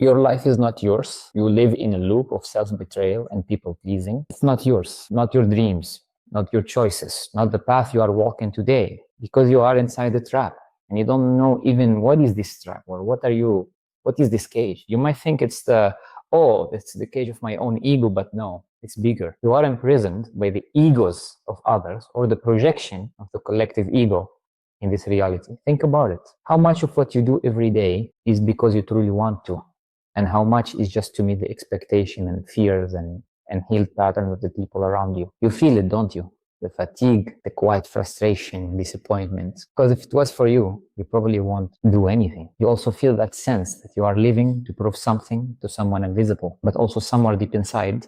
Your life is not yours. You live in a loop of self-betrayal and people-pleasing. It's not yours, not your dreams, not your choices, not the path you are walking today, because you are inside the trap and you don't know even what is this trap or what is this cage. You might think it's the cage of my own ego, but no, it's bigger. You are imprisoned by the egos of others or the projection of the collective ego in this reality. Think about it. How much of what you do every day is because you truly want to? And how much is just to meet the expectation and fears and healed patterns of the people around you? You feel it, don't you? The fatigue, the quiet frustration, disappointment. Because if it was for you, you probably won't do anything. You also feel that sense that you are living to prove something to someone invisible, but also somewhere deep inside,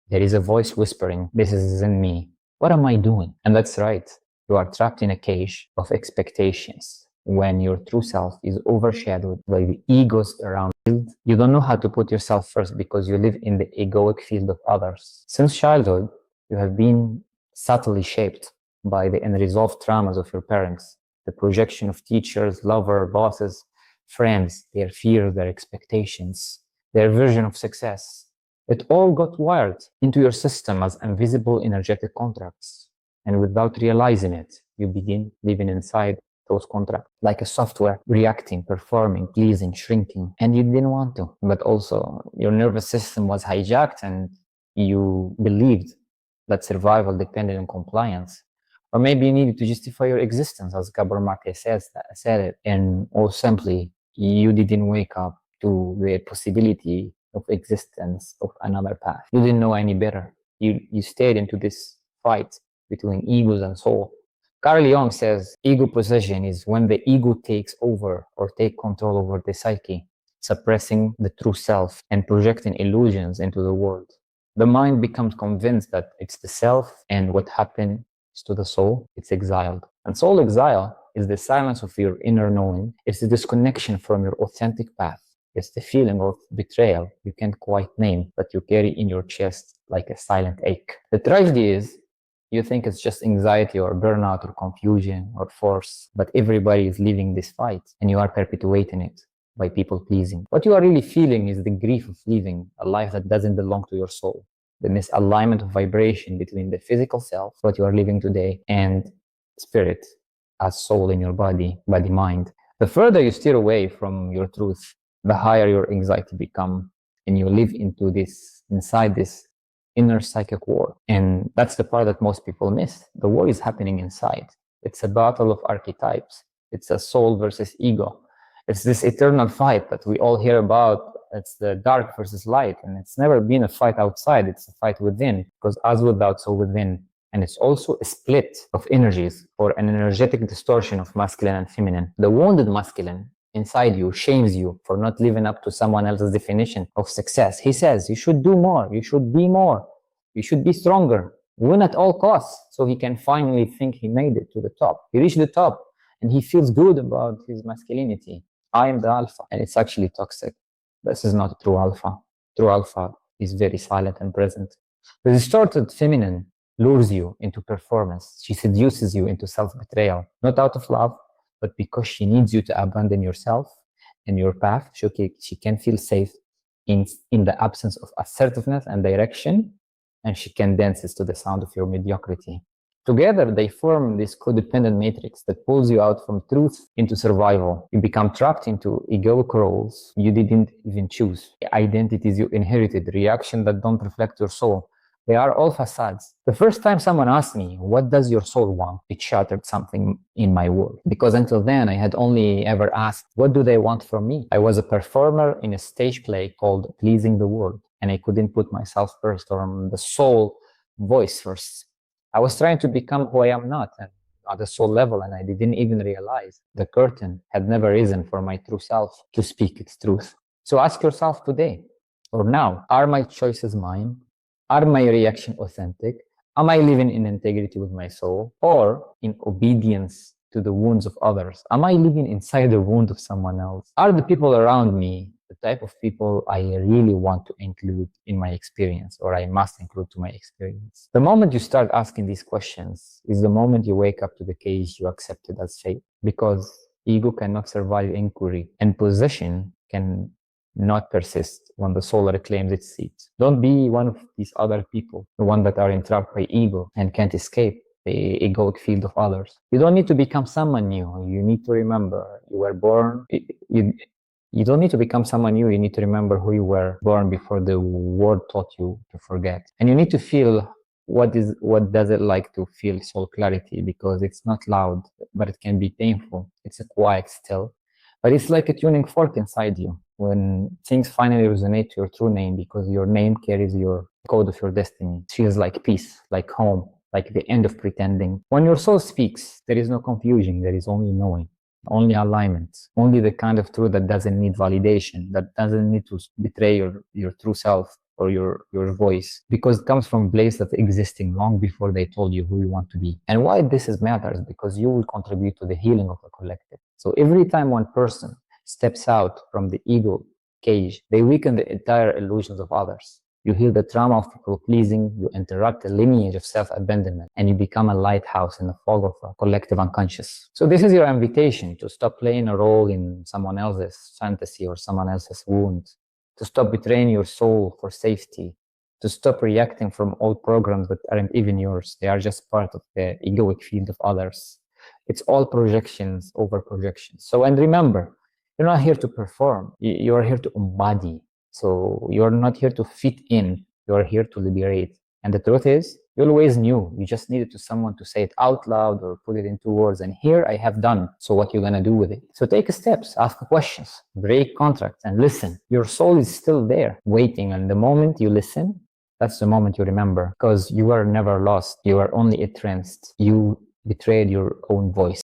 there is a voice whispering, this isn't me. What am I doing? And that's right. You are trapped in a cage of expectations when your true self is overshadowed by the egos around you. You don't know how to put yourself first because you live in the egoic field of others. Since childhood, you have been subtly shaped by the unresolved traumas of your parents, the projection of teachers, lovers, bosses, friends, their fears, their expectations, their version of success. It all got wired into your system as invisible energetic contracts. And without realizing it, you begin living inside those contracts like a software, reacting, performing, pleasing, shrinking. And you didn't want to. But also, your nervous system was hijacked and you believed that survival depended on compliance. Or maybe you needed to justify your existence, as Gabor Mate said it. And or simply, you didn't wake up to the possibility of existence of another path. You didn't know any better. You stayed into this fight between egos and soul. Carl Jung says ego possession is when the ego takes over or take control over the psyche, suppressing the true self and projecting illusions into the world. The mind becomes convinced that it's the self, and what happens to the soul, it's exiled. And soul exile is the silence of your inner knowing. It's the disconnection from your authentic path. It's the feeling of betrayal you can't quite name, but you carry in your chest like a silent ache. The tragedy is, you think it's just anxiety or burnout or confusion or force, but everybody is living this fight and you are perpetuating it by people pleasing. What you are really feeling is the grief of living a life that doesn't belong to your soul, the misalignment of vibration between the physical self, what you are living today, and spirit as soul in your body, mind. The further you steer away from your truth, the higher your anxiety becomes, and you live inside this inner psychic war. And that's the part that most people miss. The war is happening inside. It's a battle of archetypes. It's a soul versus ego. It's this eternal fight that we all hear about. It's the dark versus light. And it's never been a fight outside. It's a fight within, because as without, so within. And it's also a split of energies, or an energetic distortion of masculine and feminine. The wounded masculine inside you shames you for not living up to someone else's definition of success. He says, you should do more, you should be more, you should be stronger, win at all costs, so he can finally think he made it to the top. He reached the top and he feels good about his masculinity. I am the alpha, and it's actually toxic. This is not true alpha. True alpha is very silent and present. The distorted feminine lures you into performance. She seduces you into self-betrayal, not out of love, but because she needs you to abandon yourself and your path. She can feel safe in the absence of assertiveness and direction, and she can dance to the sound of your mediocrity. Together, they form this codependent matrix that pulls you out from truth into survival. You become trapped into egoic roles you didn't even choose, identities you inherited, reactions that don't reflect your soul. They are all facades. The first time someone asked me, what does your soul want? It shattered something in my world. Because until then, I had only ever asked, what do they want from me? I was a performer in a stage play called Pleasing the World, and I couldn't put myself first, or the soul voice first. I was trying to become who I am not, and at the soul level, and I didn't even realize the curtain had never risen for my true self to speak its truth. So ask yourself today, or now, are my choices mine? Are my reactions authentic? Am I living in integrity with my soul, or in obedience to the wounds of others? Am I living inside the wound of someone else? Are the people around me the type of people I really want to include in my experience, or I must include to my experience? The moment you start asking these questions is the moment you wake up to the cage you accepted as fate, because ego cannot survive inquiry, and possession can not persist when the soul reclaims its seat. Don't be one of these other people, the one that are entrapped by ego and can't escape the egoic field of others. You don't need to become someone new. You need to remember you were born. You don't need to become someone new. You need to remember who you were born before the world taught you to forget. And you need to feel what does it like to feel soul clarity, because it's not loud, but it can be painful. It's a quiet still, but it's like a tuning fork inside you when things finally resonate to your true name, because your name carries your code of your destiny. It feels like peace, like home, like the end of pretending. When your soul speaks, there is no confusion, there is only knowing, only alignment, only the kind of truth that doesn't need validation, that doesn't need to betray your true self or your voice, because it comes from a place that's existing long before they told you who you want to be. And why this is matters, because you will contribute to the healing of the collective. So every time one person steps out from the ego cage, they weaken the entire illusions of others. You heal the trauma of people pleasing, you interrupt the lineage of self-abandonment, and you become a lighthouse in the fog of a collective unconscious. So this is your invitation to stop playing a role in someone else's fantasy or someone else's wound, to stop betraying your soul for safety, to stop reacting from old programs that aren't even yours. They are just part of the egoic field of others. It's all projections over projections. So, and remember, you're not here to perform. You're here to embody. So you're not here to fit in. You're here to liberate. And the truth is, you always knew. You just needed someone to say it out loud or put it into words. And here I have done. So what you're gonna do with it? So take steps, ask questions, break contracts, and listen. Your soul is still there, waiting. And the moment you listen, that's the moment you remember, because you are never lost. You are only entranced. You betrayed your own voice.